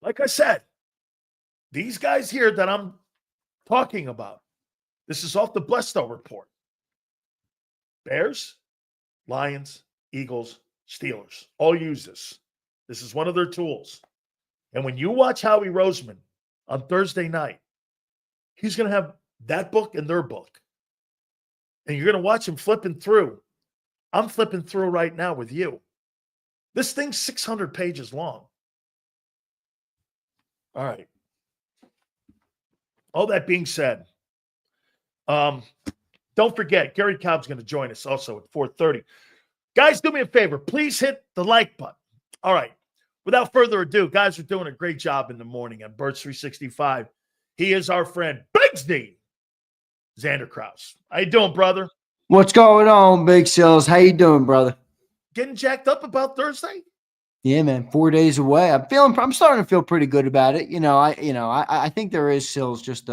like I said, these guys here that I'm talking about, this is off the Blesto report. Bears, Lions, Eagles, Steelers all use this. This is one of their tools. And when you watch Howie Roseman on Thursday night, he's going to have that book and their book. And you're going to watch him flipping through. I'm flipping through right now with you. This thing's 600 pages long. All right. All that being said, don't forget, Gary Cobb's going to join us also at 4:30. Guys, do me a favor. Please hit the like button. All right. Without further ado, guys are doing a great job in the morning on Birds 365. He is our friend, Bigsby, Zander Krause. How you doing, brother? What's going on, Big Silz? How you doing, brother? Getting jacked up about Thursday? Yeah, man. 4 days away. I'm starting to feel pretty good about it. I think there is, Silz, just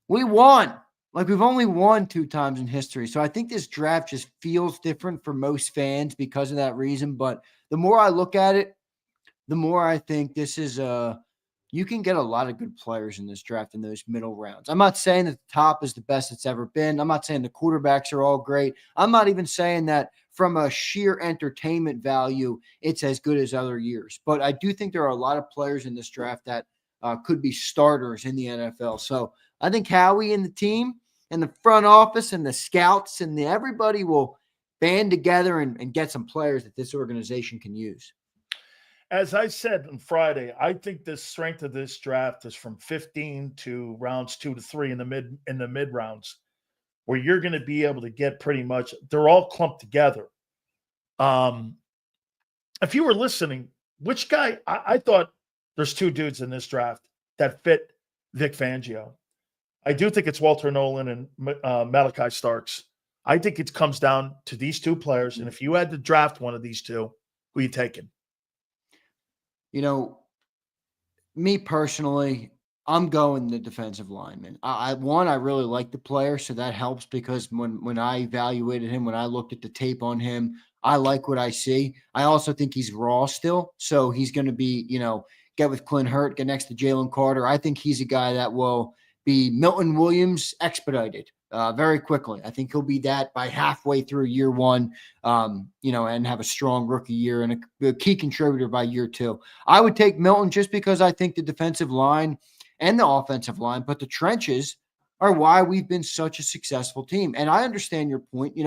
we won. Like, we've only won 2 times in history. So I think this draft just feels different for most fans because of that reason. But the more I look at it, the more I think this is you can get a lot of good players in this draft in those middle rounds. I'm not saying that the top is the best it's ever been. I'm not saying the quarterbacks are all great. I'm not even saying that from a sheer entertainment value, it's as good as other years. But I do think there are a lot of players in this draft that could be starters in the NFL. So I think Howie and the team and the front office and the scouts and everybody will band together and get some players that this organization can use. As I said on Friday, I think the strength of this draft is from 15 to rounds 2 to 3 in the mid rounds, where you're going to be able to get pretty much, they're all clumped together. If you were listening, which guy, I thought there's 2 dudes in this draft that fit Vic Fangio. I do think it's Walter Nolan and Malachi Starks. I think it comes down to these 2 players. And if you had to draft one of these 2, who are you taking? You know, me personally, I'm going the defensive lineman. I really like the player, so that helps because when I evaluated him, when I looked at the tape on him, I like what I see. I also think he's raw still, so he's going to be, get with Clint Hurt, get next to Jalen Carter. I think he's a guy that will be Milton Williams expedited very quickly. I think he'll be that by halfway through year 1, and have a strong rookie year and a key contributor by year 2. I would take Milton just because I think the defensive line and the offensive line, but the trenches are why we've been such a successful team. And I understand your point.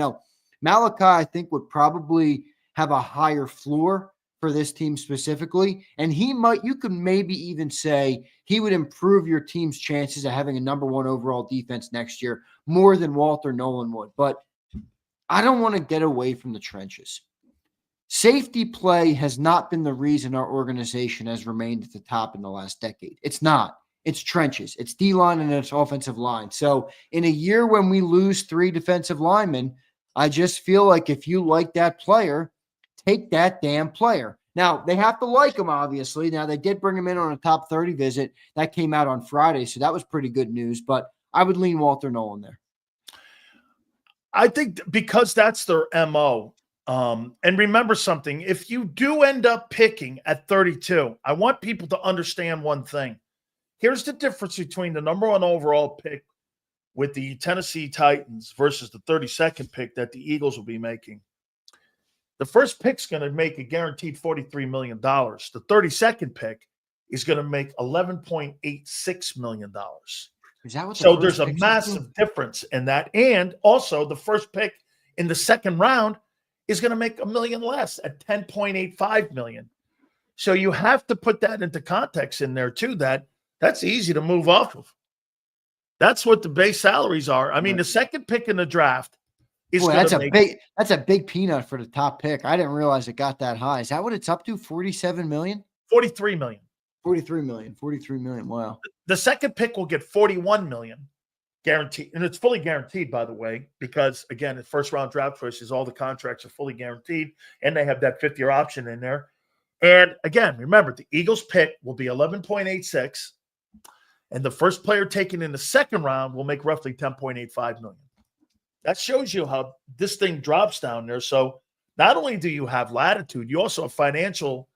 Malachi, I think, would probably have a higher floor for this team specifically. And you could maybe even say he would improve your team's chances of having a number 1 overall defense next year more than Walter Nolan would. But I don't want to get away from the trenches. Safety play has not been the reason our organization has remained at the top in the last decade. It's not. It's trenches. It's D-line and it's offensive line. So in a year when we lose 3 defensive linemen, I just feel like if you like that player, take that damn player. Now, they have to like him, obviously. Now, they did bring him in on a top 30 visit. That came out on Friday, so that was pretty good news. But I would lean Walter Nolan there. I think because that's their MO. And remember something. If you do end up picking at 32, I want people to understand one thing. Here's the difference between the number 1 overall pick with the Tennessee Titans versus the 32nd pick that the Eagles will be making. The first pick's going to make a guaranteed $43 million. The 32nd pick is going to make $11.86 million. Is that what so there's a massive difference in that. And also the first pick in the second round is going to make $1 million less at $10.85 million. So you have to put that into context in there too, that's easy to move off of. That's what the base salaries are. I mean, the second pick in the draft is that's a big peanut for the top pick. I didn't realize it got that high. Is that what it's up to? 47 million? 43 million. 43 million. 43 million. Wow. The second pick will get 41 million guaranteed. And it's fully guaranteed, by the way, because again, the first round draft choices, all the contracts are fully guaranteed, and they have that 5-year option in there. And again, remember, the Eagles pick will be 11.86. And the first player taken in the second round will make roughly $10.85 million. That shows you how this thing drops down there. So not only do you have latitude, you also have financial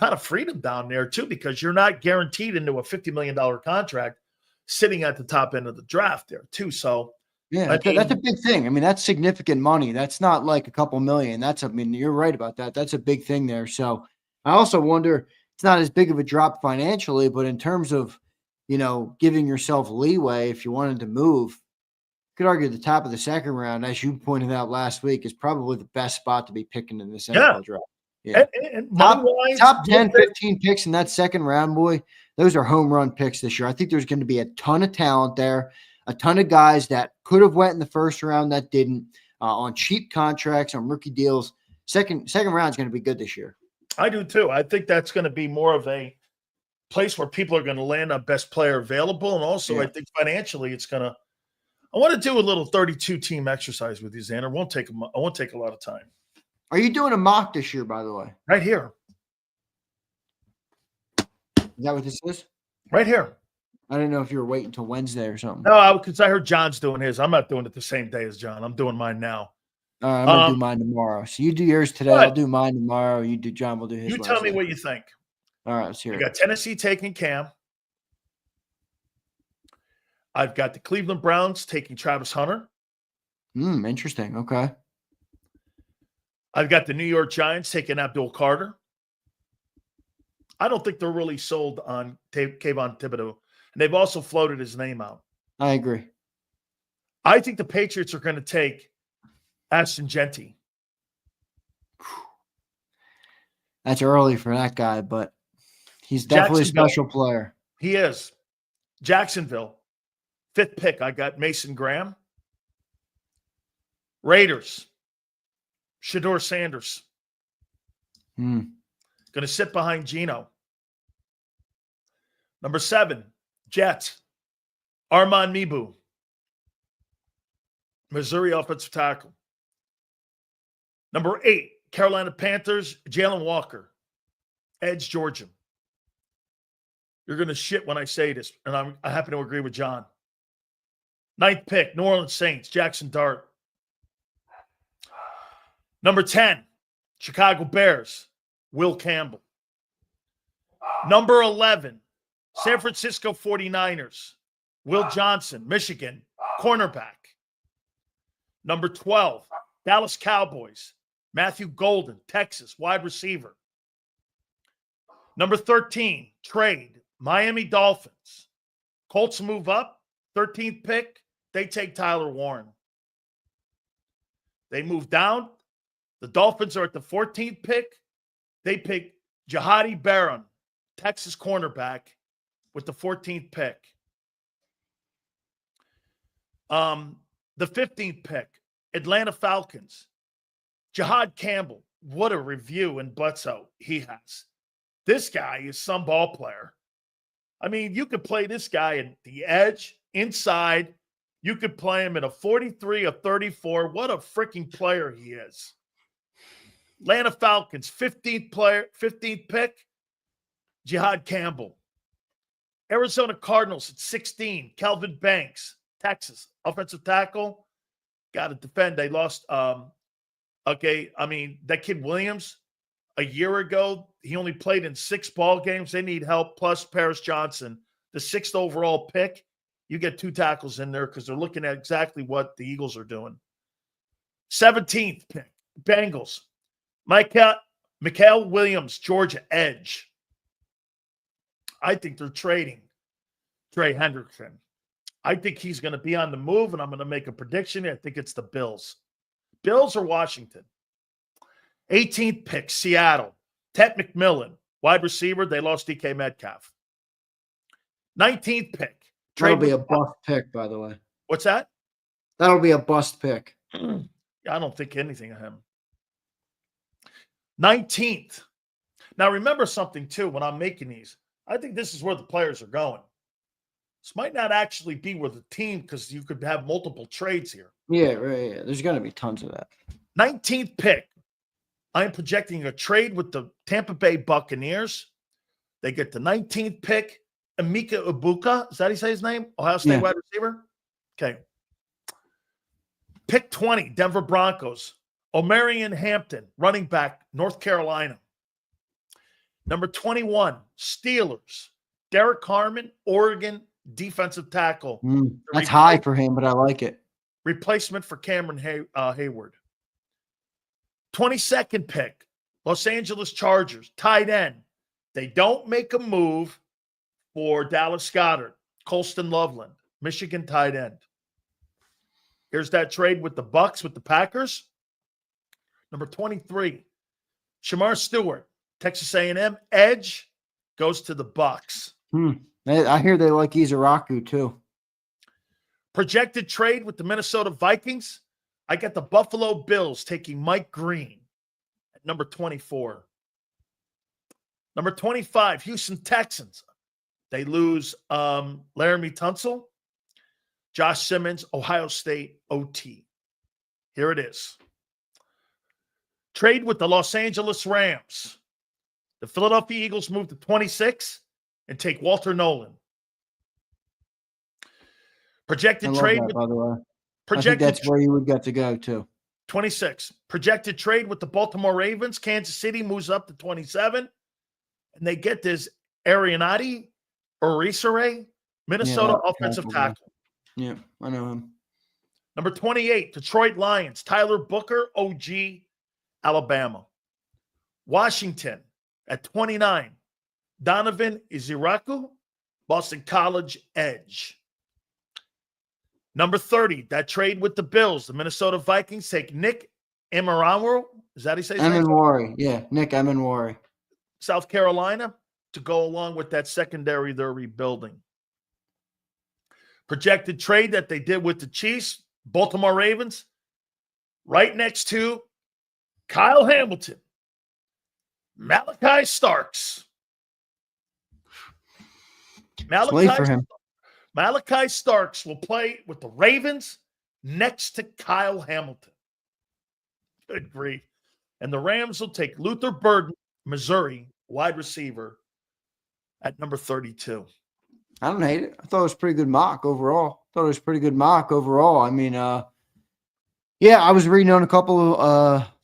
kind of freedom down there too, because you're not guaranteed into a $50 million contract sitting at the top end of the draft there too. So Yeah, that's a big thing. I mean, that's significant money. That's not like a couple million. I mean, you're right about that. That's a big thing there. So I also wonder, it's not as big of a drop financially, but in terms of, giving yourself leeway if you wanted to move, you could argue the top of the second round, as you pointed out last week, is probably the best spot to be picking in this NFL draft. Yeah. And top 10, 15 picks in that second round, boy, those are home run picks this year. I think there's going to be a ton of talent there, a ton of guys that could have went in the first round that didn't, on cheap contracts, on rookie deals. Second round is going to be good this year. I do too. I think that's going to be more of a place where people are going to land on best player available. And also I think financially it's going to, I want to do a little 32 team exercise with you, Zander. I won't take a lot of time. Are you doing a mock this year, by the way? Right here. Is that what this is? Right here. I didn't know if you were waiting until Wednesday or something. No, because I heard John's doing his. I'm not doing it the same day as John. I'm doing mine now. All right, I'm going to do mine tomorrow. So you do yours today. I'll do mine tomorrow. You do John. We'll do his. You tell me what you think. All right, let's hear it. I got Tennessee taking Cam. I've got the Cleveland Browns taking Travis Hunter. Interesting. Okay. I've got the New York Giants taking Abdul Carter. I don't think they're really sold on Kayvon Thibodeau. And they've also floated his name out. I agree. I think the Patriots are going to take Ashton Genty. That's early for that guy, but he's definitely a special player. He is. Jacksonville, 5th pick. I got Mason Graham. Raiders, Shedeur Sanders. Going to sit behind Geno. Number 7, Jets, Armand Mibu. Missouri offensive tackle. Number 8, Carolina Panthers, Jalen Walker, edge, Georgia. You're going to shit when I say this, and I happen to agree with John. 9th pick, New Orleans Saints, Jackson Dart. Number 10, Chicago Bears, Will Campbell. Number 11, San Francisco 49ers, Will Johnson, Michigan, cornerback. Number 12, Dallas Cowboys, Matthew Golden, Texas, wide receiver. Number 13, trade, Miami Dolphins. Colts move up, 13th pick, they take Tyler Warren. They move down. The Dolphins are at the 14th pick. They pick Jahadi Barron, Texas cornerback, with the 14th pick. The 15th pick, Atlanta Falcons, Jahad Campbell. What a review in Bledsoe he has. This guy is some ball player. I mean, you could play this guy at the edge, inside. You could play him at a 43, a 34. What a freaking player he is. Atlanta Falcons, 15th pick, Jahad Campbell. Arizona Cardinals at 16, Kelvin Banks, Texas, offensive tackle. Got to defend. They lost. That kid Williams, a year ago, he only played in 6 ball games. They need help. Plus Paris Johnson, the 6th overall pick. You get 2 tackles in there because they're looking at exactly what the Eagles are doing. 17th pick, Bengals. Mikael Williams, Georgia, edge. I think they're trading Trey Hendrickson. I think he's going to be on the move, and I'm going to make a prediction. I think it's the Bills. Bills or Washington. 18th pick, Seattle. Ted McMillan, wide receiver. They lost DK Metcalf. 19th pick. That'll be a bust pick, by the way. What's that? That'll be a bust pick. I don't think anything of him. 19th. Now, remember something, too, when I'm making these. I think this is where the players are going. This might not actually be where the team, because you could have multiple trades here. Yeah, right. Yeah. There's going to be tons of that. 19th pick. I am projecting a trade with the Tampa Bay Buccaneers. They get the 19th pick. Emeka Ibuka. Is that how you say his name? Ohio State wide receiver? Okay. Pick 20, Denver Broncos. Omarion Hampton, running back, North Carolina. Number 21, Steelers. Derek Harmon, Oregon defensive tackle. That's high for him, but I like it. Replacement for Cameron Hayward. 22nd pick, Los Angeles Chargers, tight end. They don't make a move for Dallas Goedert, Colston Loveland, Michigan tight end. Here's that trade with the Bucks, with the Packers. Number 23, Shamar Stewart, Texas A&M, edge, goes to the Bucks. I hear they like Izaraku too. Projected trade with the Minnesota Vikings. I got the Buffalo Bills taking Mike Green at number 24. Number 25, Houston Texans. They lose Laramie Tunsil. Josh Simmons, Ohio State OT. Here it is. Trade with the Los Angeles Rams. The Philadelphia Eagles move to 26 and take Walter Nolan. Projected trade that, by the way. I think that's where you would get to go to. 26. Projected trade with the Baltimore Ravens. Kansas City moves up to 27. And they get this Arianati Orisare, Minnesota offensive tackle. Yeah, I know him. Number 28, Detroit Lions. Tyler Booker, OG, Alabama. Washington at 29. Donovan Iziraku, Boston College edge. Number 30, that trade with the Bills. The Minnesota Vikings take Nick Emenwari. Is that how he says his name? Emenwari. Yeah, Nick Emenwari. South Carolina to go along with that secondary they're rebuilding. Projected trade that they did with the Chiefs, Baltimore Ravens, right next to Kyle Hamilton, Malachi Starks. Malachi Starks will play with the Ravens next to Kyle Hamilton. Good grief. And the Rams will take Luther Burden, Missouri, wide receiver, at number 32. I don't hate it. I thought it was a pretty good mock overall. I mean, yeah, I was reading on a couple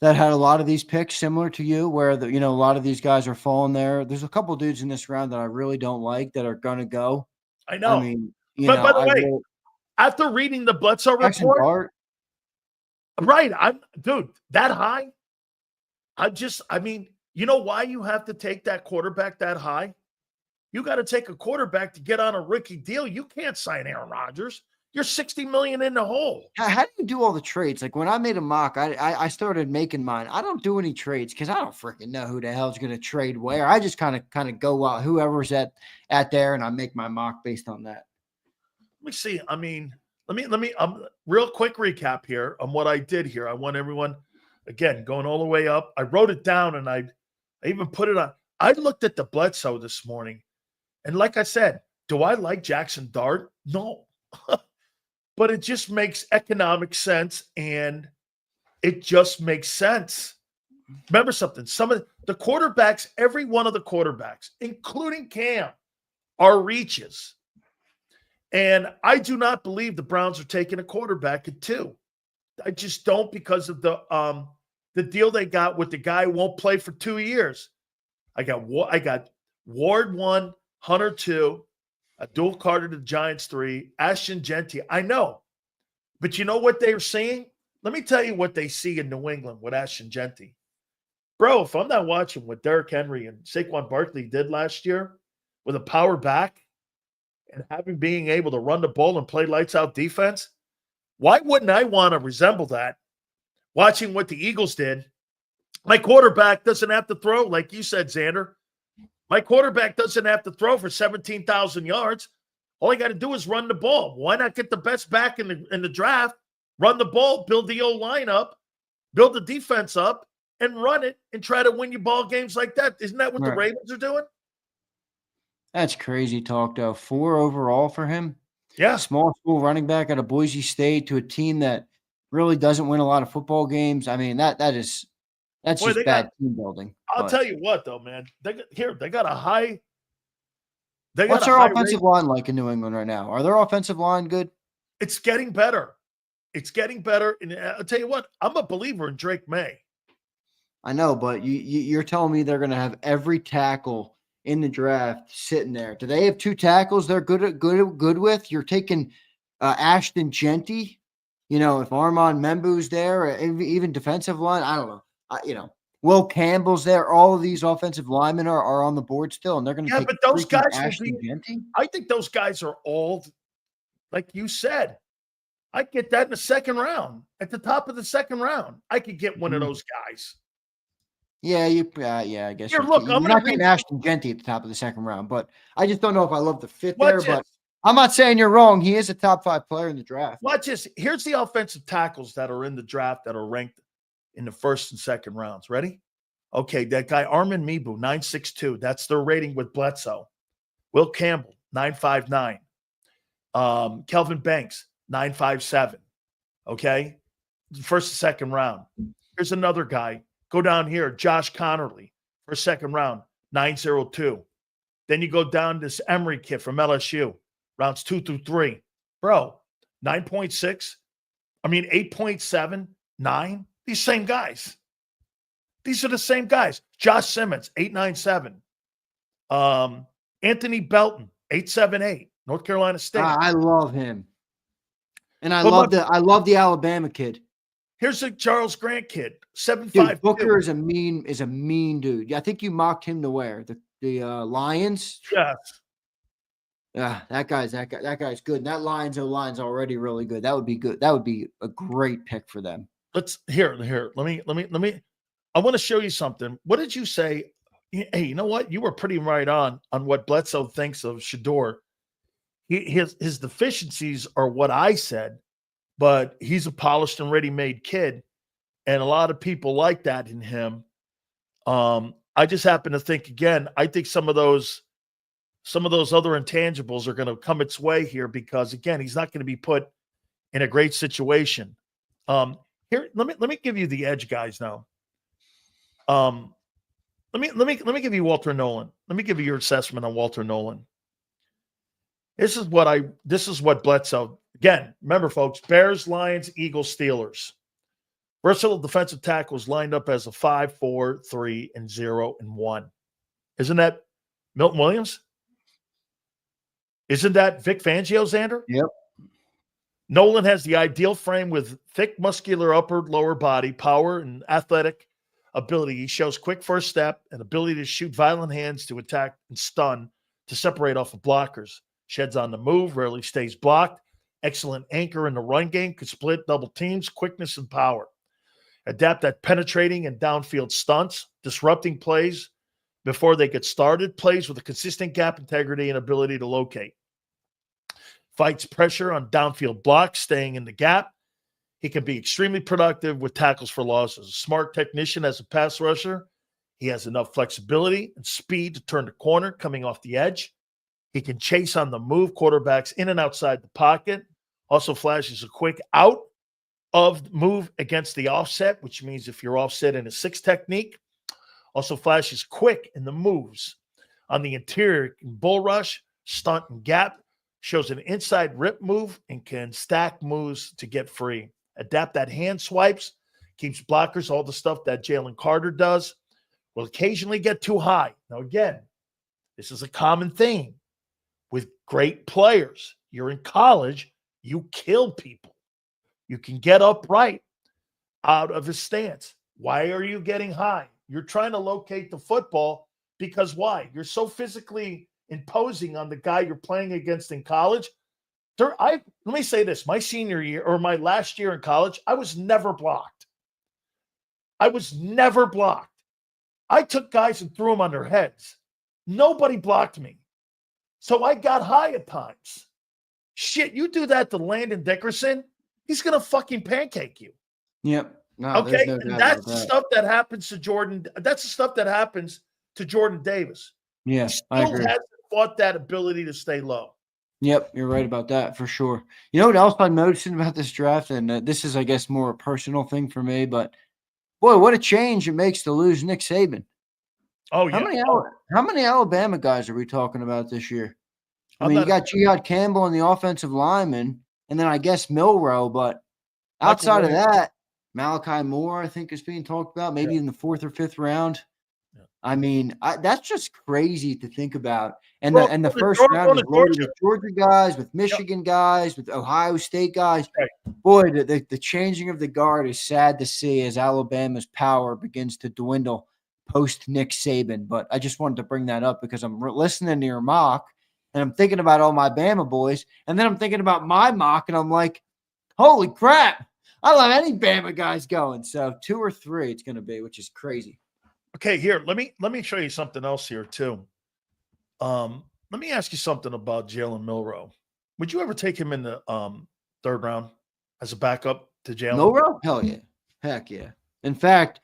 that had a lot of these picks similar to you, where a lot of these guys are falling there. There's a couple dudes in this round that I really don't like that are going to go. I know. I mean, but by the way, after reading the Bledsoe report, right? Dude, that high. You know why you have to take that quarterback that high? You got to take a quarterback to get on a rookie deal. You can't sign Aaron Rodgers. You're $60 million in the hole. How do you do all the trades? Like when I made a mock, I started making mine. I don't do any trades because I don't freaking know who the hell's going to trade where. I just kind of go out whoever's at there, and I make my mock based on that. Let me see. I mean, let me real quick recap here on what I did here. I want everyone, again, going all the way up. I wrote it down and I even put it on. I looked at the Bledsoe this morning, and like I said, do I like Jackson Dart? No. But it just makes economic sense, and it just makes sense. Remember something. Some of the quarterbacks, every one of the quarterbacks, including Cam, are reaches. And I do not believe the Browns are taking a quarterback at 2. I just don't, because of the deal they got with the guy who won't play for 2 years. I got Ward 1, Hunter 2, Abdul Carter to the Giants 3, Ashton Genty. I know. But you know what they're seeing? Let me tell you what they see in New England with Ashton Genty. Bro, if I'm not watching what Derrick Henry and Saquon Barkley did last year with a power back and being able to run the ball and play lights out defense, why wouldn't I want to resemble that? Watching what the Eagles did, my quarterback doesn't have to throw, like you said, Zander. My quarterback doesn't have to throw for 17,000 yards. All I got to do is run the ball. Why not get the best back in the draft, run the ball, build the O-line up, build the defense up, and run it and try to win your ball games like that? Isn't that what the Ravens are doing? That's crazy talk, though. 4 overall for him. Yeah. Small school running back out of Boise State to a team that really doesn't win a lot of football games. I mean, that's just bad team building. I'll tell you what, though, man. They got a high. What's their offensive line like in New England right now? Are their offensive line good? It's getting better. And I'll tell you what, I'm a believer in Drake May. I know, but you're telling me they're going to have every tackle in the draft sitting there. Do they have 2 tackles they're good with? You're taking Ashton Genty, if Armand Membu's there, or even defensive line, I don't know. Will Campbell's there. All of these offensive linemen are on the board still, and they're going to take but those freaking guys Ashton Genty. I think those guys are all, like you said, I get that in the second round. At the top of the second round, I could get one of those guys. Yeah, I guess Here, look, you're I'm not going getting to Ashton Genty at the top of the second round, but I just don't know if I love the fit watch there. this. But I'm not saying you're wrong. He is a top 5 player in the draft. Watch this. Here's the offensive tackles that are in the draft that are ranked in the first and second rounds. Ready? Okay, that guy Armin Mebu, 9.62. That's their rating with Bledsoe. Will Campbell, 9.59. Kelvin Banks, 9.57. Okay, first and second round. Here's another guy. Go down here, Josh Connerly, first second round, 9.02. Then you go down this Emery kid from LSU, rounds 2 through 3. Bro, 9.6. 8.7, 9. These same guys. These are the same guys. Josh Simmons, 8.97. Anthony Belton, 8.78. North Carolina State. I love him. And I love the Alabama kid. Here's a Charles Grant kid, 7.52. Dude, Booker is a mean dude. I think you mocked him to where? The Lions? Yes. Yeah, that guy's good. And that Lions O-line's already really good. That would be good. That would be a great pick for them. Here. Let me I want to show you something. What did you say? Hey, you know what? You were pretty right on what Bledsoe thinks of Shedeur. His deficiencies are what I said, but he's a polished and ready-made kid, and a lot of people like that in him. I just happen to think, again, I think some of those other intangibles are going to come its way here because, again, he's not going to be put in a great situation. Here, let me give you the edge, guys. Now, let me give you Walter Nolan. Let me give you your assessment on Walter Nolan. This is what Bledsoe. Again, remember, folks, Bears, Lions, Eagles, Steelers. Versatile defensive tackles lined up as a 5, 4, 3, and 0, and 1. Isn't that Milton Williams? Isn't that Vic Fangio, Zander? Yep. Nolan has the ideal frame with thick, muscular upper, lower body, power, and athletic ability. He shows quick first step and ability to shoot violent hands to attack and stun to separate off of blockers. Sheds on the move, rarely stays blocked. Excellent anchor in the run game, could split double teams, quickness and power. Adapt at penetrating and downfield stunts, disrupting plays before they get started, plays with a consistent gap integrity and ability to locate. Fights pressure on downfield blocks, staying in the gap. He can be extremely productive with tackles for losses. A smart technician as a pass rusher. He has enough flexibility and speed to turn the corner coming off the edge. He can chase on the move quarterbacks in and outside the pocket. Also flashes a quick out of move against the offset, which means if you're offset in a 6 technique. Also flashes quick in the moves. On the interior, can bull rush, stunt, and gap. Shows an inside rip move and can stack moves to get free. Adapt that hand swipes. Keeps blockers, all the stuff that Jalen Carter does. Will occasionally get too high. Now, again, this is a common theme with great players. You're in college, you kill people. You can get upright out of his stance. Why are you getting high? You're trying to locate the football because why? You're so physically imposing on the guy you're playing against in college. Let me say this. My senior year or my last year in college, I was never blocked. I took guys and threw them on their heads. Nobody blocked me. So I got high at times. Shit, you do that to Landon Dickerson, he's going to fucking pancake you. Yep. No, okay, no and that's the stuff that happens to Jordan. That's the stuff that happens to Jordan Davis. Yeah, I agree. Hasn't fought that ability to stay low. Yep, you're right about that for sure. You know what else I'm noticing about this draft, and this is, I guess, more a personal thing for me, but boy, what a change it makes to lose Nick Saban. Oh, yeah. How many Alabama guys are we talking about this year? I mean, you got Jihad Campbell and the offensive lineman, and then I guess Milroe, but outside of that, Malachi Moore, I think, is being talked about, maybe Yeah. in the 4th or 5th round. Yeah. I mean, that's just crazy to think about. And Well, the they're first round going is to loaded Georgia. with Georgia guys, with Yep. Michigan guys, with Ohio State guys. Right. Boy, the changing of the guard is sad to see as Alabama's power begins to dwindle post Nick Saban. But I just wanted to bring that up because I'm listening to your mock and I'm thinking about all my Bama boys. And then I'm thinking about my mock and I'm like, holy crap. I don't have any Bama guys going. So 2 or 3 it's going to be, which is crazy. Okay, here, let me show you something else here too. Let me ask you something about Jalen Milroe. Would you ever take him in the 3rd round as a backup to Jalen? Milroe? Hell yeah. Heck yeah. In fact,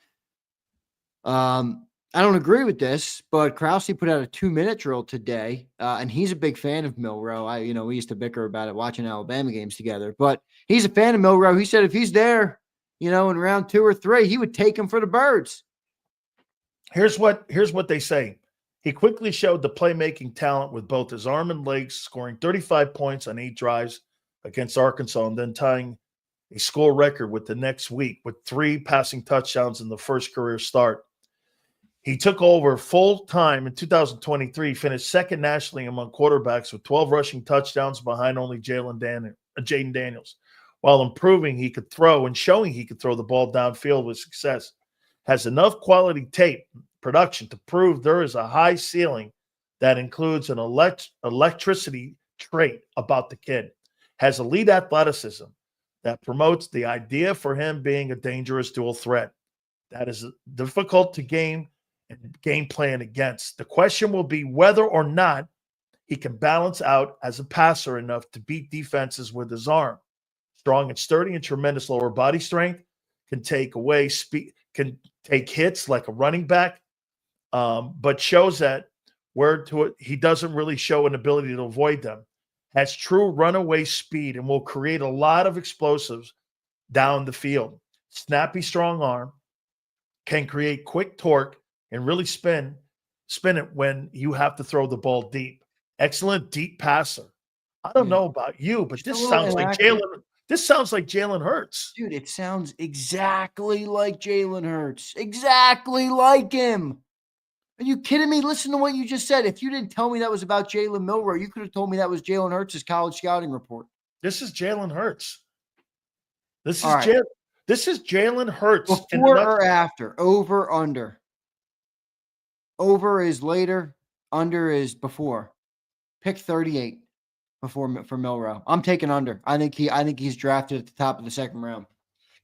I don't agree with this, but Krause put out a 2-minute drill today, and he's a big fan of Milroe. We used to bicker about it watching Alabama games together, but he's a fan of Milroe. He said if he's there, in round 2 or 3, he would take him for the birds. Here's what they say. He quickly showed the playmaking talent with both his arm and legs, scoring 35 points on 8 drives against Arkansas and then tying a score record with the next week with 3 passing touchdowns in the first career start. He took over full time in 2023, finished second nationally among quarterbacks with 12 rushing touchdowns behind only Jaden Daniels, while improving he could throw and showing he could throw the ball downfield with success. Has enough quality tape production to prove there is a high ceiling that includes an electricity trait about the kid. Has elite athleticism that promotes the idea for him being a dangerous dual threat. That is difficult to game plan against. The question will be whether or not he can balance out as a passer enough to beat defenses with his arm. Strong and sturdy and tremendous lower body strength, can take away speed, can take hits like a running back, but shows that he doesn't really show an ability to avoid them. Has true runaway speed and will create a lot of explosives down the field. Snappy, strong arm, can create quick torque and really spin it when you have to throw the ball deep. Excellent deep passer. I don't know about you, but this sounds like Jalen Hurts. Dude, it sounds exactly like Jalen Hurts. Exactly like him. Are you kidding me? Listen to what you just said. If you didn't tell me that was about Jalen Milroe, you could have told me that was Jalen Hurts' college scouting report. This is Jalen Hurts. This is Jalen Hurts. Before or after? Over, under. Over is later. Under is before. Pick 38 for Milroe. I'm taking under. I think he's drafted at the top of the 2nd round.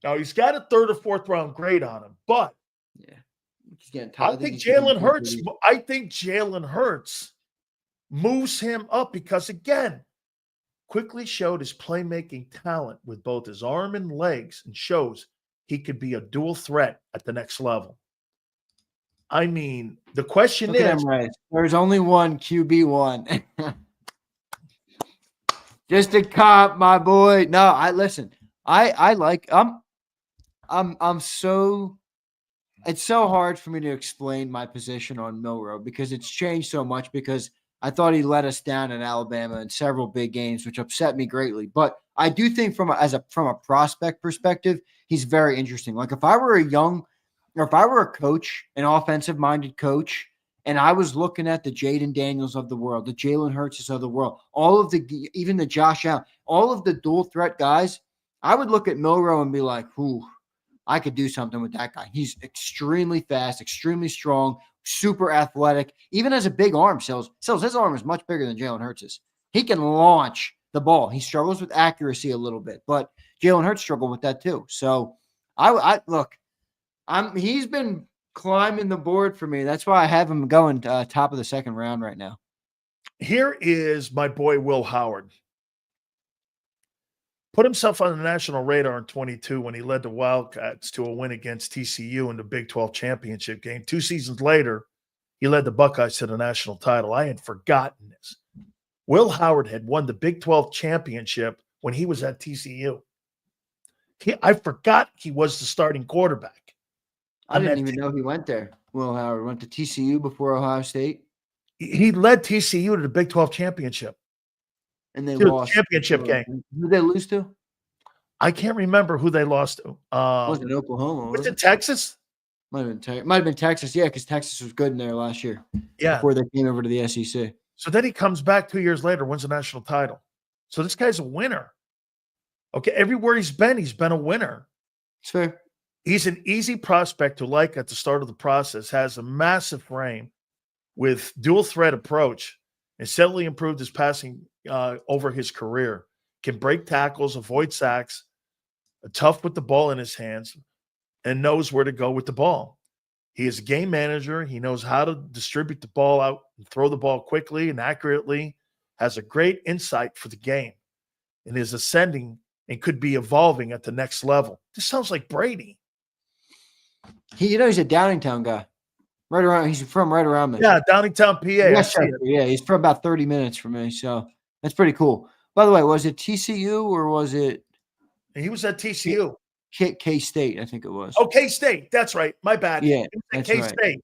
Now he's got a 3rd or 4th round grade on him, but yeah, he's getting I think Jalen Hurts. I think Jalen Hurts moves him up because again, quickly showed his playmaking talent with both his arm and legs, and shows he could be a dual threat at the next level. I mean, the question is, there's only one QB1. Just a cop, my boy. No, it's so hard for me to explain my position on Milroe because it's changed so much because I thought he let us down in Alabama in several big games, which upset me greatly. But I do think from a prospect perspective, he's very interesting. Like if I were a coach, an offensive-minded coach, and I was looking at the Jaden Daniels of the world, the Jalen Hurts of the world, even the Josh Allen, all of the dual threat guys, I would look at Milroe and be like, "Ooh, I could do something with that guy. He's extremely fast, extremely strong, super athletic. Even has a big arm. Silz, his arm is much bigger than Jalen Hurts'. He can launch the ball. He struggles with accuracy a little bit, but Jalen Hurts struggled with that too. So I look." He's been climbing the board for me. That's why I have him going top of the 2nd round right now. Here is my boy Will Howard. Put himself on the national radar in 22 when he led the Wildcats to a win against TCU in the Big 12 championship game. 2 seasons later, he led the Buckeyes to the national title. I had forgotten this. Will Howard had won the Big 12 championship when he was at TCU. I forgot he was the starting quarterback. I didn't even know he went there. Will Howard went to TCU before Ohio State. He led TCU to the Big 12 championship. And they lost the championship game. Who did they lose to? I can't remember who they lost to. Wasn't Oklahoma? Was it Texas? Might have been Texas. Yeah, because Texas was good in there last year. Yeah. Before they came over to the SEC. So then he comes back 2 years later, wins a national title. So this guy's a winner. Okay, everywhere he's been a winner. It's fair. He's an easy prospect to like at the start of the process, has a massive frame with dual threat approach, and steadily improved his passing over his career. Can break tackles, avoid sacks, tough with the ball in his hands, and knows where to go with the ball. He is a game manager. He knows how to distribute the ball out and throw the ball quickly and accurately, has a great insight for the game, and is ascending and could be evolving at the next level. This sounds like Brady. He's a Downingtown guy. Right around, he's from right around me. Yeah, Downingtown, PA. Yeah, he's from about 30 minutes from me, so that's pretty cool. By the way, was it TCU or was it? He was at TCU. K-State, I think it was. Oh, K-State. That's right. My bad. Yeah, that's K-State. Right.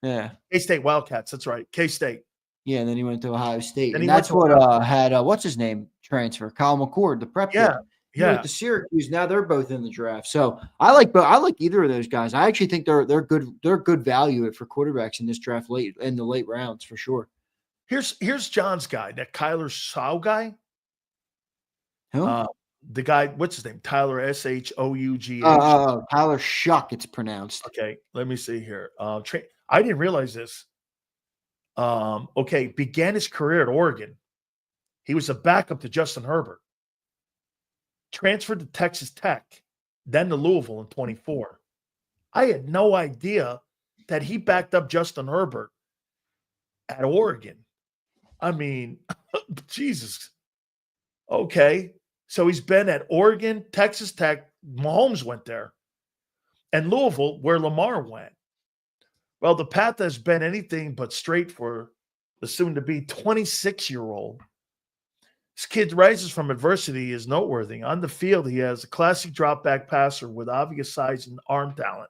Yeah. K-State Wildcats. That's right. K-State. Yeah, and then he went to Ohio State. And And that's what had what's his name transfer? Kyle McCord, the prep kid. He went to Syracuse. Now they're both in the draft. So I like either of those guys. I actually think they're good. They're good value for quarterbacks in this draft in the late rounds for sure. Here's John's guy, that Kyler Sau guy. Who? The guy, what's his name? Tyler Shouugh. Tyler Shuck, it's pronounced. Okay, let me see here. I didn't realize this. Okay, began his career at Oregon. He was a backup to Justin Herbert. Transferred to Texas Tech, then to Louisville in 24. I had no idea that he backed up Justin Herbert at Oregon. I mean, Jesus. Okay. So he's been at Oregon, Texas Tech. Mahomes went there. And Louisville, where Lamar went. Well, the path has been anything but straight for the soon-to-be 26-year-old. This kid rises from adversity is noteworthy. On the field, he has a classic drop-back passer with obvious size and arm talent.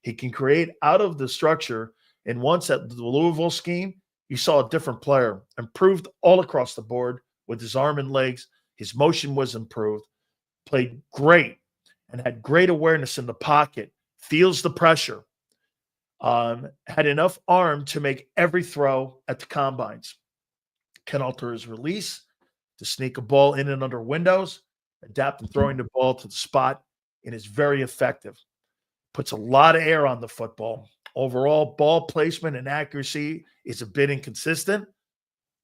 He can create out of the structure, and once at the Louisville scheme, you saw a different player, improved all across the board with his arm and legs. His motion was improved, played great, and had great awareness in the pocket, feels the pressure, had enough arm to make every throw at the combines, can alter his release to sneak a ball in and under windows, adapt in throwing the ball to the spot, and is very effective. Puts a lot of air on the football. Overall, ball placement and accuracy is a bit inconsistent.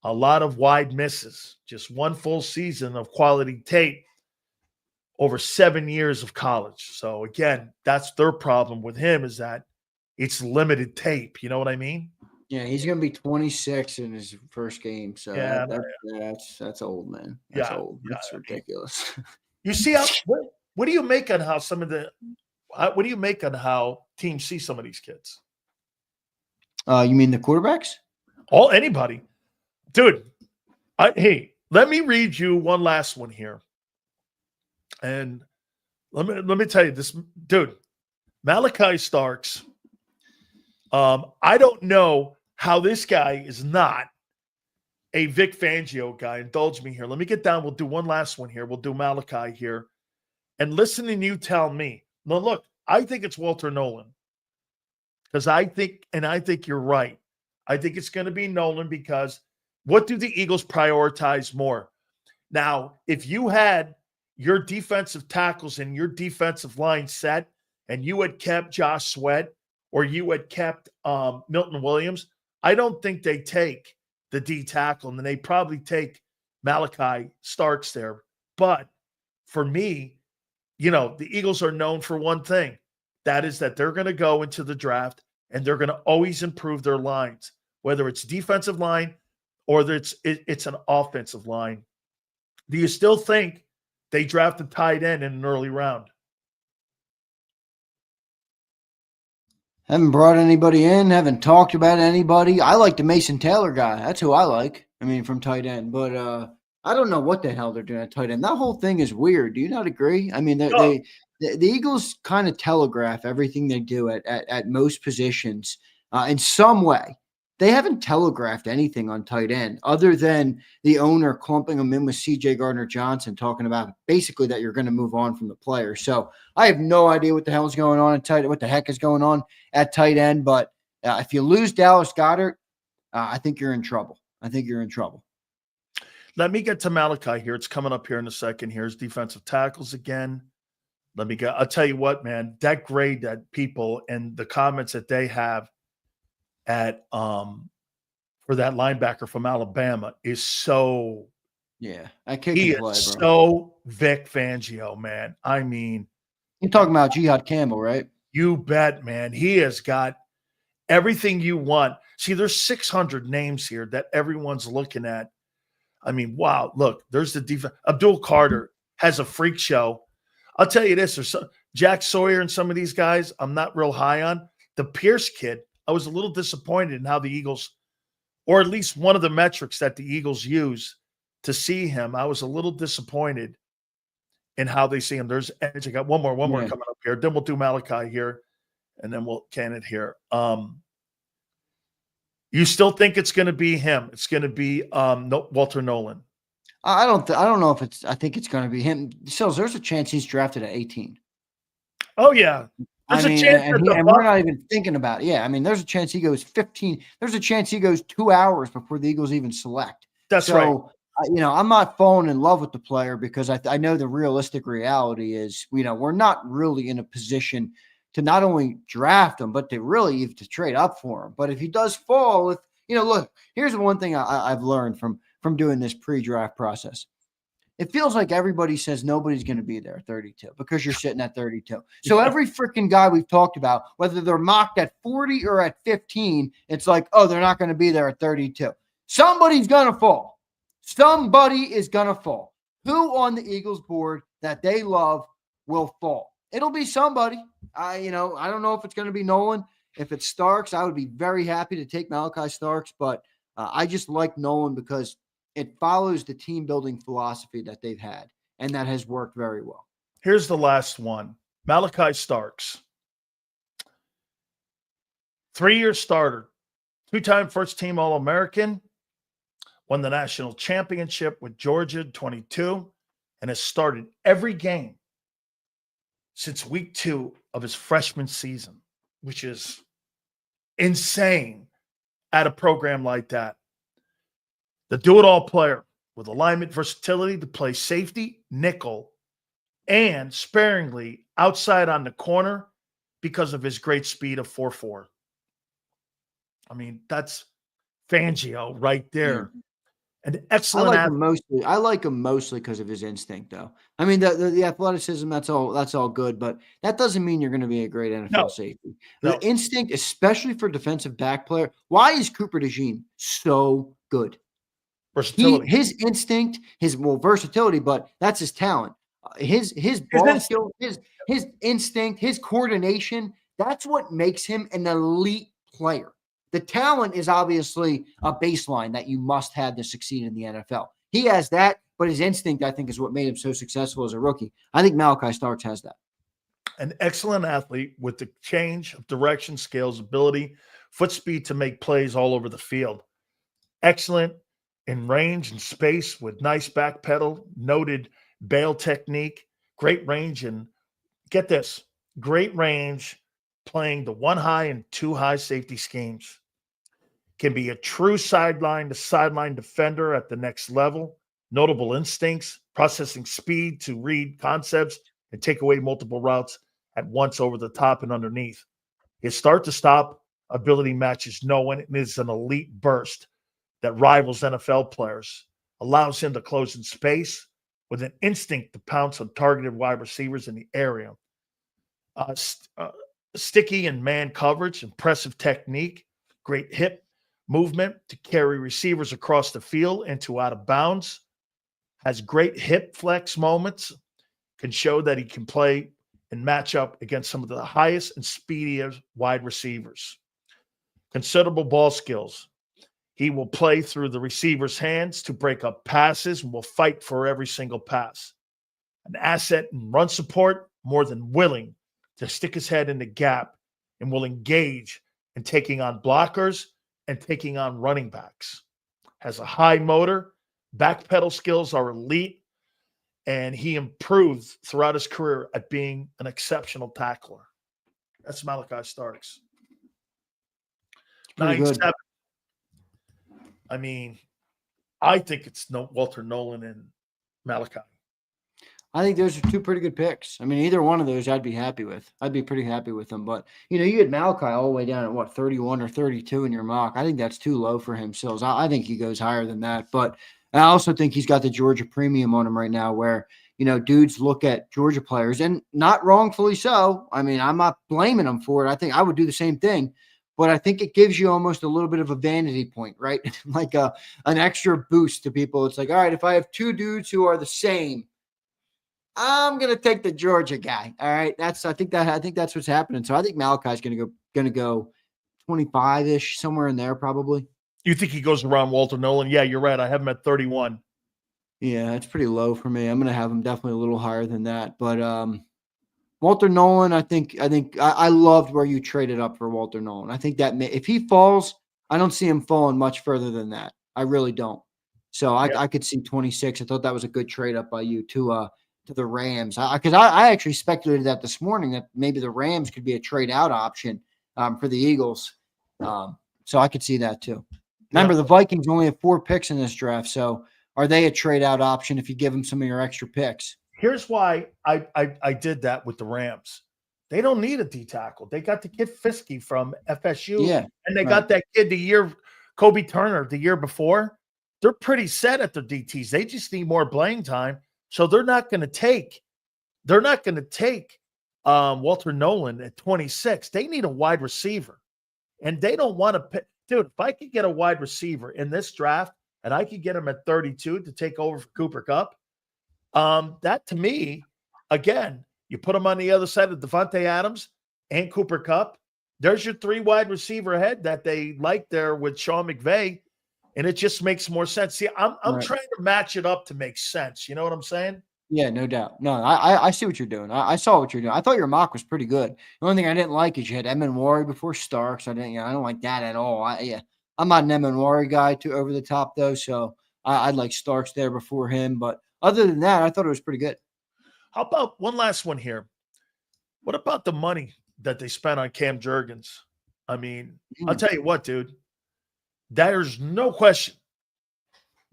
A lot of wide misses. Just one full season of quality tape over 7 years of college. So, again, that's their problem with him, is that it's limited tape. You know what I mean? Yeah, he's going to be 26 in his first game. So Yeah, that's old, man. That's old. That's ridiculous. You see how what do you make on how what do you make on how teams see some of these kids? You mean the quarterbacks? Anybody. Dude, hey, let me read you one last one here. And let me tell you this, dude, Malachi Starks. I don't know how this guy is not a Vic Fangio guy. Indulge me here. Let me get down. We'll do one last one here. We'll do Malachi here. And listen, and you tell me. Now, look, I think it's Walter Nolan. Because I think you're right. I think it's going to be Nolan, because what do the Eagles prioritize more? Now, if you had your defensive tackles and your defensive line set, and you had kept Josh Sweat, or you had kept Milton Williams, I don't think they take the D tackle, and they probably take Malachi Starks there. But for me, the Eagles are known for one thing. That is that they're going to go into the draft and they're going to always improve their lines, whether it's defensive line or it's an offensive line. Do you still think they draft a tight end in an early round? Haven't brought anybody in, haven't talked about anybody. I like the Mason Taylor guy. That's who I like. I mean, from tight end. But I don't know what the hell they're doing at tight end. That whole thing is weird. Do you not agree? I mean, the Eagles kind of telegraph everything they do at most positions in some way. they haven't telegraphed anything on tight end other than the owner clumping them in with CJ Gardner-Johnson, talking about basically that you're going to move on from the player. So I have no idea what the hell is going on at tight, what the heck is going on at tight end. But if you lose Dallas Goedert, I think you're in trouble. Let me get to Malachi here. It's coming up here in a second. Here's defensive tackles again. I'll tell you what, man, that grade that people and the comments that they have at for that linebacker from Alabama is so he is so Vic Fangio, man. I mean, you're talking about Jihad Campbell, right? You bet, man. He has got everything you want. See, there's 600 names here that everyone's looking at. I mean, wow, look, there's the defense. Abdul Carter has a freak show. I'll tell you this, there's Jack Sawyer and some of these guys I'm not real high on. The Pierce kid, I was a little disappointed in how the Eagles, or at least one of the metrics that the Eagles use to see him, I was a little disappointed in how they see him. There's Edge. I got one more coming up here. Then we'll do Malachi here, and then we'll can it here. You still think it's going to be him? It's going to be Walter Nolan. I don't know if it's. I think it's going to be him. Silz, there's a chance he's drafted at 18. Oh yeah, there's a chance, and we're not even thinking about it. Yeah, I mean, there's a chance he goes 15. There's a chance he goes 2 hours before the Eagles even select. That's right. I'm not falling in love with the player because I know the realistic reality is, we're not really in a position to not only draft him, but to really to trade up for him. But if he does fall, look, here's the one thing I've learned from doing this pre-draft process. It feels like everybody says nobody's going to be there at 32 because you're sitting at 32. So every freaking guy we've talked about, whether they're mocked at 40 or at 15, it's like, oh, they're not going to be there at 32. Somebody's going to fall. Somebody is going to fall. Who on the Eagles board that they love will fall? It'll be somebody. I don't know if it's going to be Nolan. If it's Starks, I would be very happy to take Malachi Starks, but I just like Nolan because it follows the team building philosophy that they've had, and that has worked very well. Here's the last one. Malachi Starks. 3-year starter, 2-time first-team All-American, won the national championship with Georgia 22, and has started every game since week 2 of his freshman season, which is insane at a program like that. The do-it-all player with alignment versatility to play safety, nickel, and sparingly outside on the corner because of his great speed of 4.4. I mean, that's Fangio right there. An excellent. I like him mostly because of his instinct, though. I mean, the athleticism, that's all good, but that doesn't mean you're going to be a great NFL safety. The instinct, especially for defensive back player. Why is Cooper DeJean so good? Versatility. His instinct, versatility, but that's his talent. His ball skill, his instinct, his coordination. That's what makes him an elite player. The talent is obviously a baseline that you must have to succeed in the NFL. He has that, but his instinct, I think, is what made him so successful as a rookie. I think Malachi Starks has that. An excellent athlete with the change of direction, scales, ability, foot speed to make plays all over the field. Excellent in range and space with nice back pedal, noted bail technique, great range, and get this, great range playing the 1 high and 2 high safety schemes. Can be a true sideline to sideline defender at the next level. Notable instincts, processing speed to read concepts and take away multiple routes at once over the top and underneath. His start to stop ability matches no one and is an elite burst that rivals NFL players. Allows him to close in space with an instinct to pounce on targeted wide receivers in the area. Sticky and man coverage, impressive technique, great hip movement to carry receivers across the field into out of bounds, has great hip flex moments, can show that he can play and match up against some of the highest and speediest wide receivers. Considerable ball skills. He will play through the receiver's hands to break up passes and will fight for every single pass. An asset in run support, more than willing to stick his head in the gap and will engage in taking on blockers and taking on running backs. Has a high motor, back pedal skills are elite, and he improves throughout his career at being an exceptional tackler. That's Malachi Starks. Pretty good. 9-7. I mean, I think it's Walter Nolan and Malachi. I think those are two pretty good picks. I mean, either one of those I'd be happy with. I'd be pretty happy with them. But, you had Malachi all the way down at, what, 31 or 32 in your mock. I think that's too low for him, Silz. I think he goes higher than that. But I also think he's got the Georgia premium on him right now where, dudes look at Georgia players, and not wrongfully so. I mean, I'm not blaming them for it. I think I would do the same thing. But I think it gives you almost a little bit of a vanity point, right? Like an extra boost to people. It's like, all right, if I have two dudes who are the same, I'm gonna take the Georgia guy. All right, I think that's what's happening. So I think Malachi's gonna go 25-ish, somewhere in there, probably. You think he goes around Walter Nolan? Yeah, you're right. I have him at 31. Yeah, it's pretty low for me. I'm gonna have him definitely a little higher than that. But Walter Nolan, I think I loved where you traded up for Walter Nolan. I think that if he falls, I don't see him falling much further than that. I really don't. So I could see 26. I thought that was a good trade up by you to the Rams. Because I actually speculated that this morning that maybe the Rams could be a trade out option for the Eagles. So I could see that too. Remember, the Vikings only have 4 picks in this draft. So are they a trade out option if you give them some of your extra picks? Here's why I did that with the Rams. They don't need a D tackle. They got the kid Fiske from FSU, and they got that kid Kobe Turner the year before. They're pretty set at their DTs. They just need more playing time. So they're not going to take Walter Nolan at 26. They need a wide receiver, and they don't want to pick. Dude, if I could get a wide receiver in this draft and I could get him at 32 to take over for Cooper Kupp, that to me, again, you put him on the other side of Devontae Adams and Cooper Kupp. There's your 3 wide receiver head that they like there with Sean McVay. And it just makes more sense. See, I'm trying to match it up to make sense. You know what I'm saying? Yeah, no doubt. No, I see what you're doing. I saw what you're doing. I thought your mock was pretty good. The only thing I didn't like is you had Emenwari before Starks. I don't like that at all. I'm not an Emenwari guy too over the top though, so I'd like Starks there before him. But other than that, I thought it was pretty good. How about one last one here? What about the money that they spent on Cam Jurgens? I mean, I'll tell you what, dude. There's no question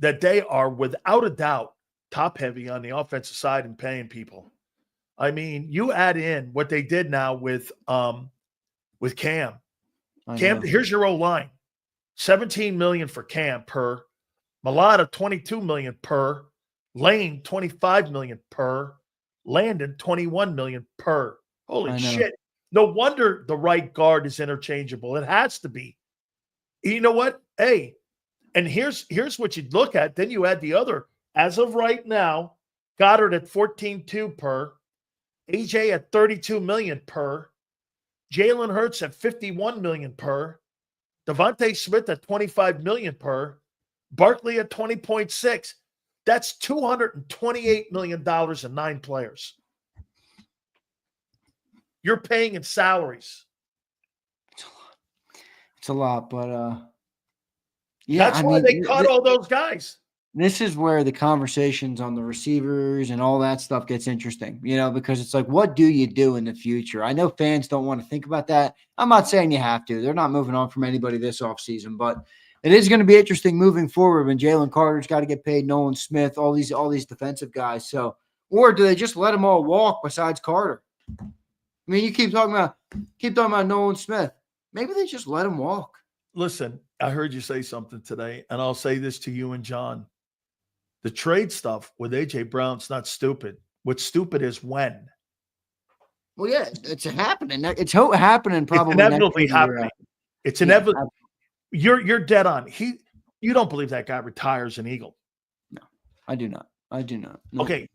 that they are, without a doubt, top heavy on the offensive side and paying people. I mean, you add in what they did now with Cam. Here's your O-line. $17 million for Cam per. Malata, $22 million per. Lane, $25 million per. Landon, $21 million per. Holy shit. No wonder the right guard is interchangeable. It has to be. You know what? Hey, and here's what you'd look at. Then you add the other. As of right now, Goddard at $14.2 per, AJ at $32 million per, Jalen Hurts at $51 million per, Devontae Smith at $25 million per, Barkley at $20.6. That's $228 million in 9 players. You're paying in salaries. It's a lot, but that's why they cut all those guys. This is where the conversations on the receivers and all that stuff gets interesting, because it's like, what do you do in the future? I know fans don't want to think about that. I'm not saying you have to. They're not moving on from anybody this offseason, but it is going to be interesting moving forward when Jalen Carter's got to get paid, Nolan Smith, all these defensive guys. So, or do they just let them all walk besides Carter? I mean, you keep talking about Nolan Smith. Maybe they just let him walk. Listen, I heard you say something today, and I'll say this to you and John. The trade stuff with A.J. Brown's not stupid. What's stupid is when. Well, yeah, it's happening. It's happening probably. It's inevitably happening. It's inevitable. You're dead on. You don't believe that guy retires an Eagle. No, I do not. No. Okay,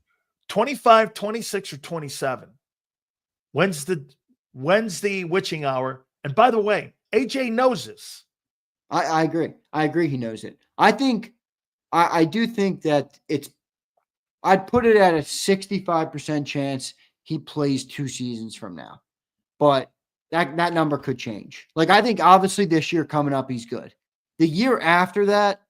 25, 26, or 27. When's the witching hour? And by the way, AJ knows this. I agree. He knows it. I do think that I'd put it at a 65% chance he plays 2 seasons from now. But that number could change. Like, I think obviously this year coming up, he's good. The year after that,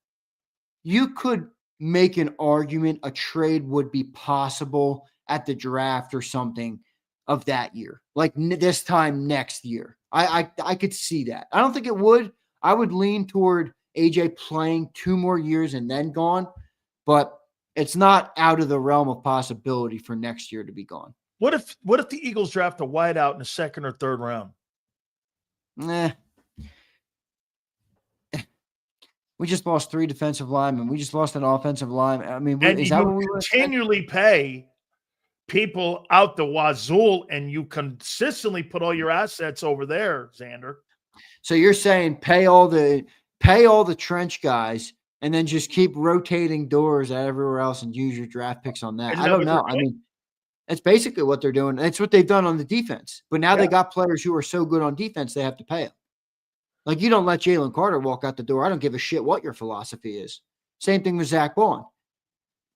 you could make an argument a trade would be possible at the draft or something of that year, like this time next year. I could see that. I don't think it would. I would lean toward AJ playing 2 more years and then gone, but it's not out of the realm of possibility for next year to be gone. What if the Eagles draft a wideout in the 2nd or 3rd round? We just lost 3 defensive linemen. We just lost an offensive lineman. I mean, And is that what you we continually pay people out the wazoo, and you consistently put all your assets over there, Zander. So you're saying pay all the trench guys and then just keep rotating doors everywhere else and use your draft picks on that. I don't know. I mean, that's basically what they're doing. It's what they've done on the defense. But now they got players who are so good on defense, they have to pay them. Like, you don't let Jalen Carter walk out the door. I don't give a shit what your philosophy is. Same thing with Zach Bond.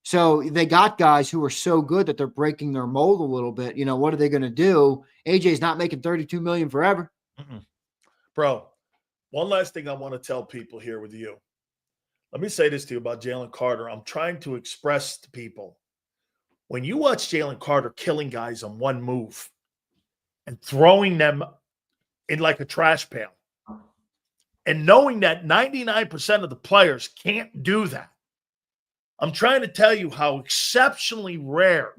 So they got guys who are so good that they're breaking their mold a little bit. You know, what are they going to do? AJ's not making $32 million forever. Bro, one last thing I want to tell people here with you. Let me say this to you about Jalen Carter. I'm trying to express to people, when you watch Jalen Carter killing guys on one move and throwing them in like a trash pail, and knowing that 99% of the players can't do that, I'm trying to tell you how exceptionally rare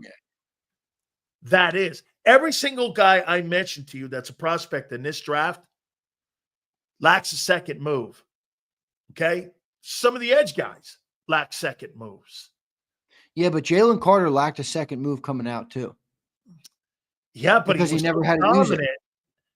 that is. Every single guy I mentioned to you that's a prospect in this draft lacks a second move. Okay? Some of the edge guys lack second moves. Yeah, but Jalen Carter lacked a second move coming out too. Yeah, but because he never had to use it.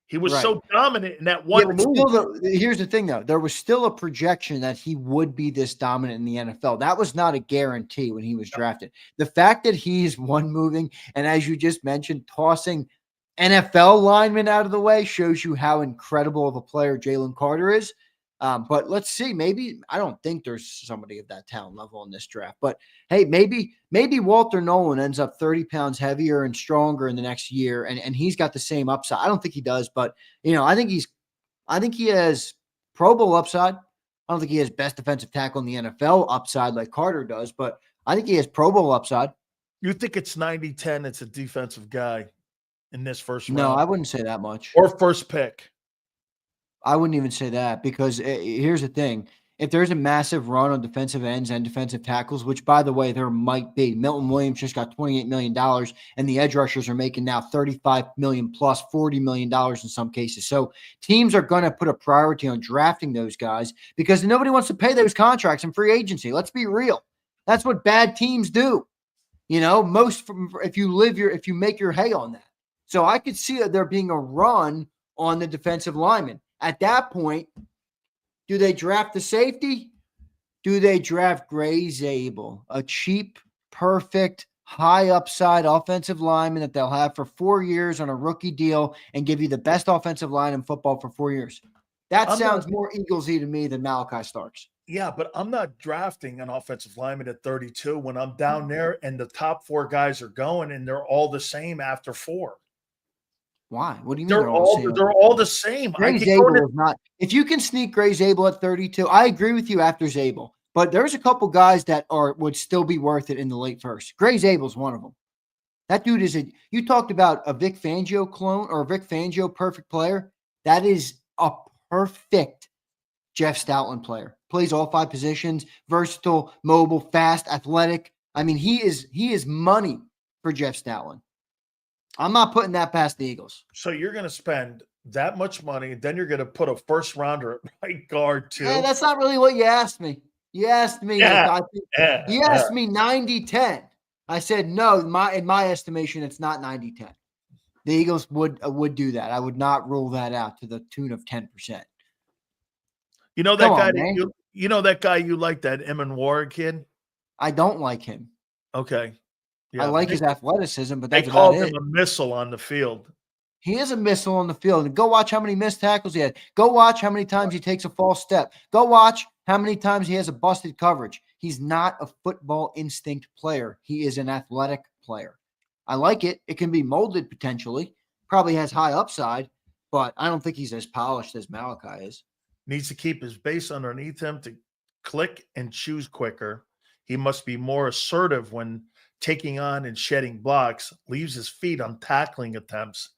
He was so dominant in that one move. Here's the thing, though. There was still a projection that he would be this dominant in the NFL. That was not a guarantee when he was drafted. The fact that he's one moving and, as you just mentioned, tossing NFL linemen out of the way shows you how incredible of a player Jalen Carter is. But let's see. Maybe I don't think there's somebody of that talent level in this draft. But hey, maybe Walter Nolan ends up 30 pounds heavier and stronger in the next year, and he's got the same upside. I don't think he does, but I think he has Pro Bowl upside. I don't think he has best defensive tackle in the NFL upside like Carter does, but I think he has Pro Bowl upside. You think it's 90-10? It's a defensive guy in this first round? No, I wouldn't say that much. Or first pick. I wouldn't even say that, because here's the thing. If there's a massive run on defensive ends and defensive tackles, which, by the way, there might be. Milton Williams just got $28 million, and the edge rushers are making now $35 million plus $40 million in some cases. So teams are going to put a priority on drafting those guys because nobody wants to pay those contracts in free agency. Let's be real. That's what bad teams do. If you make your hay on that. So I could see there being a run on the defensive lineman. At that point, do they draft the safety? Do they draft Gray Zabel, a cheap, perfect, high upside offensive lineman that they'll have for 4 years on a rookie deal and give you the best offensive line in football for 4 years? That sounds more Eaglesy to me than Malachi Starks. Yeah, but I'm not drafting an offensive lineman at 32 when I'm down there and the top 4 guys are going and they're all the same after 4. Why? What do you mean they're all the same? Gray Zabel is not. If you can sneak Gray Zabel at 32, I agree with you after Zabel. But there's a couple guys that would still be worth it in the late first. Gray Zabel's one of them. That dude is you talked about a Vic Fangio clone or a Vic Fangio perfect player. That is a perfect Jeff Stoutland player. Plays all 5 positions, versatile, mobile, fast, athletic. I mean, he is money for Jeff Stoutland. I'm not putting that past the Eagles. So you're going to spend that much money, and then you're going to put a first rounder at right guard too. Yeah, that's not really what you asked me. You asked me. You asked me 90-10. I said no. In my estimation, it's not 90-10. The Eagles would do that. I would not rule that out to the tune of 10%. You know that guy. You know that guy you like, that Eamon Ward kid? I don't like him. Okay. Yeah, I like his athleticism, but that's they called him a missile on the field. He is a missile on the field. And go watch how many missed tackles he had. Go watch how many times he takes a false step. Go watch how many times he has a busted coverage. He's not a football instinct player. He is an athletic player. I like it. It can be molded potentially. Probably has high upside, but I don't think he's as polished as Malachi is. Needs to keep his base underneath him to click and choose quicker. He must be more assertive when taking on and shedding blocks, leaves his feet on tackling attempts,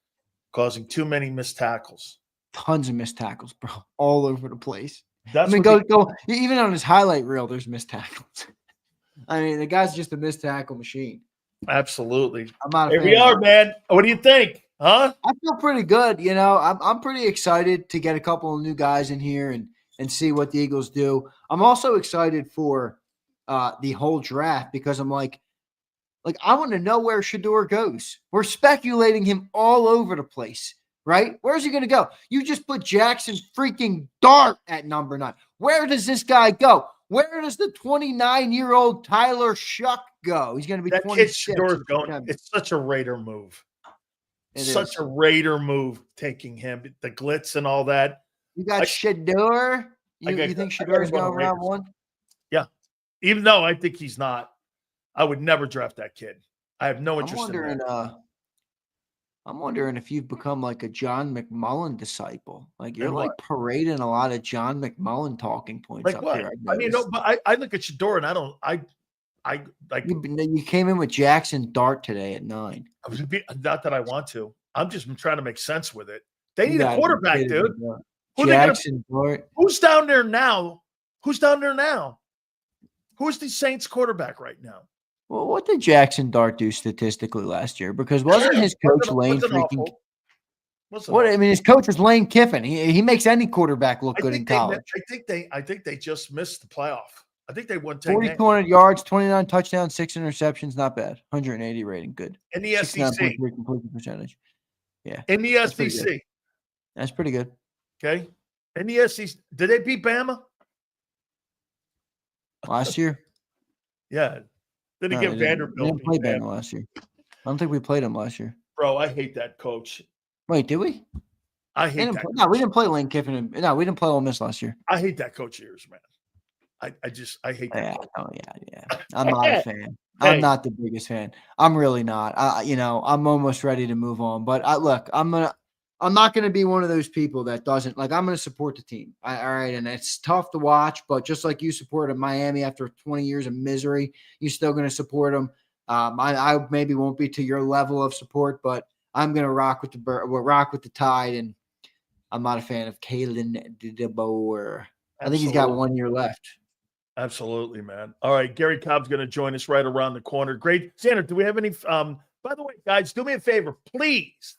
causing too many missed tackles. Tons of missed tackles, bro, all over the place. That's I mean, what go even on his highlight reel, there's missed tackles. I mean, the guy's just a missed tackle machine. Absolutely. I'm not a Here fan we of are, it. man. What do you think? Huh? I feel pretty good. You know, I'm pretty excited to get a couple of new guys in here and see what the Eagles do. I'm also excited for the whole draft because I'm like I want to know where Shador goes. We're speculating him all over the place, right? Where's he going to go? You just put Jackson freaking Dart at number 9. Where does this guy go? Where does the 29-year-old Tyler Shuck go? He's going to be That 26. kid Shador's going. It's such a Raider move. Such a Raider move taking him, the glitz and all that. You got Shador. You think Shador's going round 1? Yeah. Even though I think he's not. I would never draft that kid. I have no interest in that. I'm wondering if you've become like a John McMullen disciple. Like you're like parading a lot of John McMullen talking points like up what? here. I mean, no, but I look at Shador and I like. You came in with Jackson Dart today at 9. Not that I want to. I'm just trying to make sense with it. They need a quarterback, dude. Jackson Dart. Who's down there now? Who's the Saints quarterback right now? Well, what did Jackson Dart do statistically last year? Because wasn't his coach Lane freaking? I mean, his coach was Lane Kiffin. He makes any quarterback look good in college. I think they just missed the playoff. I think they won 10 games. 4,200 yards, 29 touchdowns, 6 interceptions. Not bad. 180 rating. Good. In the SEC. Completion percentage. Yeah. In the SEC. That's pretty good. Okay. In the SEC. Did they beat Bama? Last year? Yeah. Did he get Vanderbilt? We didn't play Bama last year. I don't think we played him last year. Bro, I hate that coach. Wait, did we? I hate that. No, we didn't play Lane Kiffin. No, we didn't play Ole Miss last year. I hate that coach ears, man. I hate that. Yeah. I'm not a fan. I'm not the biggest fan. I'm really not. I'm almost ready to move on. But look, I'm not going to be one of those people that doesn't I'm going to support the team. All right. And it's tough to watch, but just like you supported Miami after 20 years of misery, you're still going to support them. I maybe won't be to your level of support, but I'm going to rock with the Tide. And I'm not a fan of Kalen DeBoer. I think he's got 1 year left. Absolutely, man. All right. Gary Cobb's going to join us right around the corner. Great. Zander, do we have any, by the way, guys, do me a favor, please.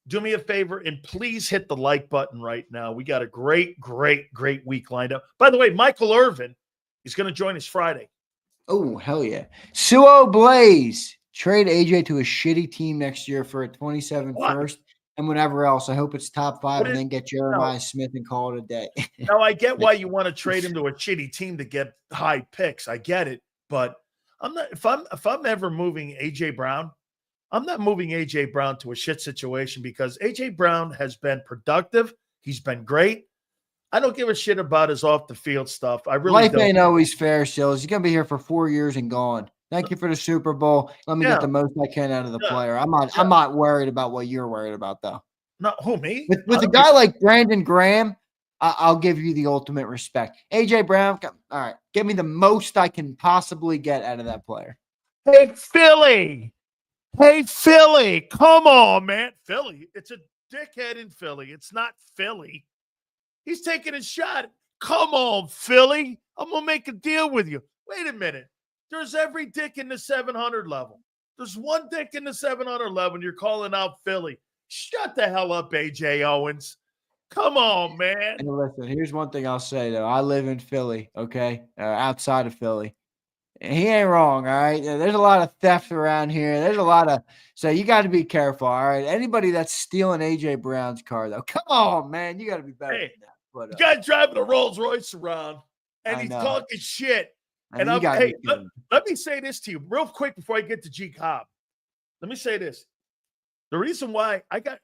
Do me a favor and please hit the like button right now. We got a great week lined up. By the way, Michael Irvin is going to join us Friday. Oh, hell yeah. Suo Blaze. Trade AJ to a shitty team next year for a 27 first and whatever else. I hope it's top 5 and then get Jeremiah Smith and call it a day. Now, I get why you want to trade him to a shitty team to get high picks. I get it. But I'm not if I'm ever moving AJ Brown, I'm not moving AJ Brown to a shit situation because AJ Brown has been productive. He's been great. I don't give a shit about his off the field stuff. I really don't. Life ain't always fair, Silz. He's gonna be here for 4 years and gone. Thank you for the Super Bowl. Let me get the most I can out of the player. I'm not worried about what you're worried about, though. No, who, me? With a guy like Brandon Graham, I'll give you the ultimate respect. AJ Brown, all right, give me the most I can possibly get out of that player. Hey, Philly, come on, man. Philly, it's a dickhead in Philly. It's not Philly. He's taking a shot. Come on, Philly. I'm going to make a deal with you. Wait a minute. There's every dick in the 700 level. There's one dick in the 700 level, and you're calling out Philly. Shut the hell up, A.J. Owens. Come on, man. And listen, here's one thing I'll say, though. I live in Philly, okay, outside of Philly. He ain't wrong, all right? There's a lot of theft around here. There's a lot of – so you got to be careful, all right? Anybody that's stealing A.J. Brown's car, though, come on, man. You got to be better than that. But, the guy driving a Rolls Royce around, and he's talking shit. And let me say this to you real quick before I get to JAKIB. Let me say this. The reason why I got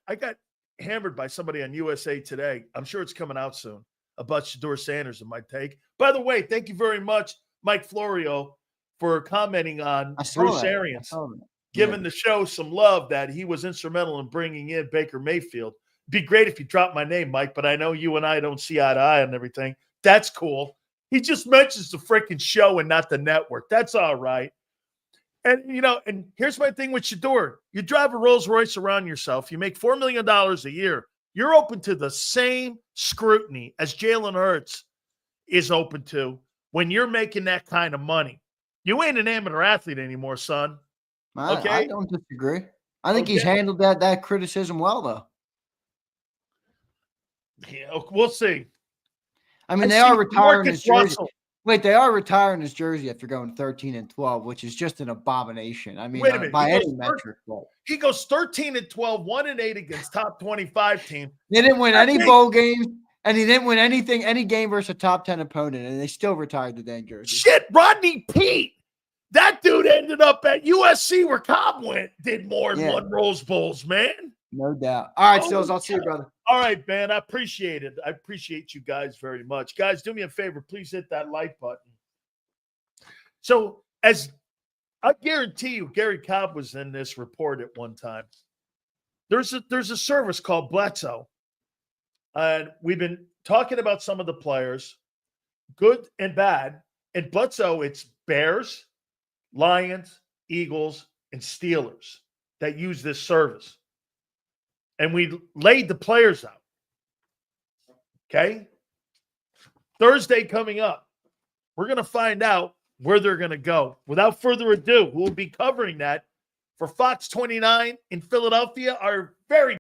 hammered by somebody on USA Today, I'm sure it's coming out soon, about Shador Sanders and my take. By the way, thank you very much, Mike Florio, for commenting on Bruce Arians, giving the show some love that he was instrumental in bringing in Baker Mayfield. be great if you drop my name, Mike, but I know you and I don't see eye to eye on everything. That's cool. He just mentions the freaking show and not the network. That's all right. And, and here's my thing with Shador. You drive a Rolls Royce around yourself. You make $4 million a year. You're open to the same scrutiny as Jalen Hurts is open to when you're making that kind of money. You ain't an amateur athlete anymore, son. Okay? I don't disagree. I think he's handled that criticism well, though. Yeah, we'll see. I mean, they are retiring his jersey. Wait, they are retiring his jersey after going 13-12, which is just an abomination. I mean, by any metric. He goes 13-12, 1-8 against top 25 team. They didn't win any bowl games, and he didn't win any game versus a top 10 opponent, and they still retired the dang jersey. Shit, Rodney Pete. That dude ended up at USC where Cobb did more than one Rose Bowls, man. No doubt. All right, Silz, I'll see you, brother. All right, man. I appreciate it. I appreciate you guys very much. Guys, do me a favor. Please hit that like button. So, as I guarantee you, Gary Cobb was in this report at one time. There's a service called Bledsoe. And we've been talking about some of the players, good and bad. And Bledsoe, it's Bears, Lions, Eagles, and Steelers that use this service. And we laid the players out. Okay? Thursday coming up. We're going to find out where they're going to go. Without further ado, we'll be covering that for Fox 29 in Philadelphia, our very